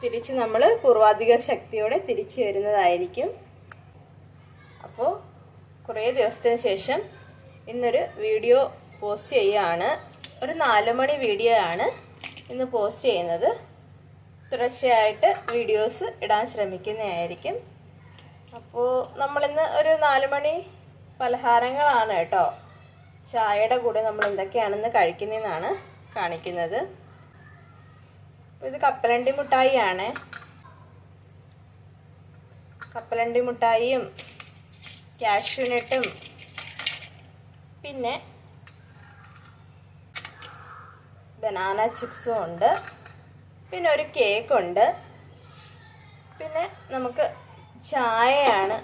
തിരിച്ച് നമ്മൾ പൂർവാധിക ശക്തിയോടെ തിരിച്ചു വരുന്നതായിരിക്കും. അപ്പോൾ കുറേ ദിവസത്തിന് ശേഷം ഇന്നൊരു വീഡിയോ പോസ്റ്റ് ചെയ്യുകയാണ്. ഒരു 4 മണി വീഡിയോ ആണ് ഇന്ന് പോസ്റ്റ് ചെയ്യുന്നത്. തുടർച്ചയായിട്ട് വീഡിയോസ് ഇടാൻ ശ്രമിക്കുന്നതായിരിക്കും. അപ്പോൾ നമ്മളിന്ന് ഒരു 4 മണി പലഹാരങ്ങളാണ് കേട്ടോ. ചായയുടെ കൂടെ നമ്മൾ എന്തൊക്കെയാണെന്ന് കഴിക്കുന്നതെന്നാണ് കാണിക്കുന്നത്. ഇത് കപ്പലണ്ടി മുട്ടായി ആണ്. കപ്പലണ്ടി മുട്ടായിയും കാഷ്യൂനട്ടും പിന്നെ ബനാന ചിപ്സും ഉണ്ട്. പിന്നെ ഒരു കേക്ക് ഉണ്ട്. പിന്നെ നമുക്ക് ചായയാണ്.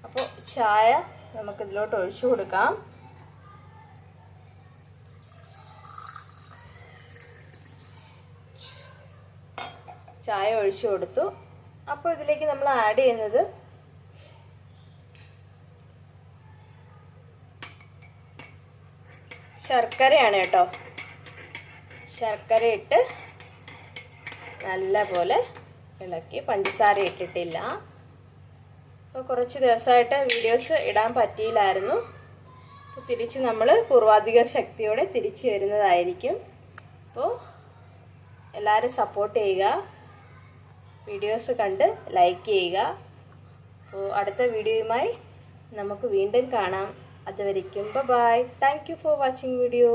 അപ്പോൾ ചായ നമുക്ക് ഇതിലോട്ട് ഒഴിച്ചു കൊടുക്കാം. ചായ ഒഴിച്ചു കൊടുത്തു. അപ്പോൾ ഇതിലേക്ക് നമ്മൾ ആഡ് ചെയ്യുന്നത് ശർക്കരയാണ് കേട്ടോ. ശർക്കര ഇട്ട് നല്ലപോലെ ഇളക്കി. പഞ്ചസാര ഇട്ടിട്ടില്ല. അപ്പോൾ കുറച്ച് ദിവസമായിട്ട് വീഡിയോസ് ഇടാൻ പറ്റിയില്ലായിരുന്നു. അപ്പോൾ തിരിച്ച് നമ്മൾ പൂർവാധിക ശക്തിയോടെ തിരിച്ചു വരുന്നതായിരിക്കും. അപ്പോൾ എല്ലാവരും സപ്പോർട്ട് ചെയ്യുക, വീഡിയോസ് കണ്ട് ലൈക്ക് ചെയ്യുക. അപ്പോൾ അടുത്ത വീഡിയോയുമായി നമുക്ക് വീണ്ടും കാണാം. അതുവരയ്ക്കും bye. Thank you for watching video.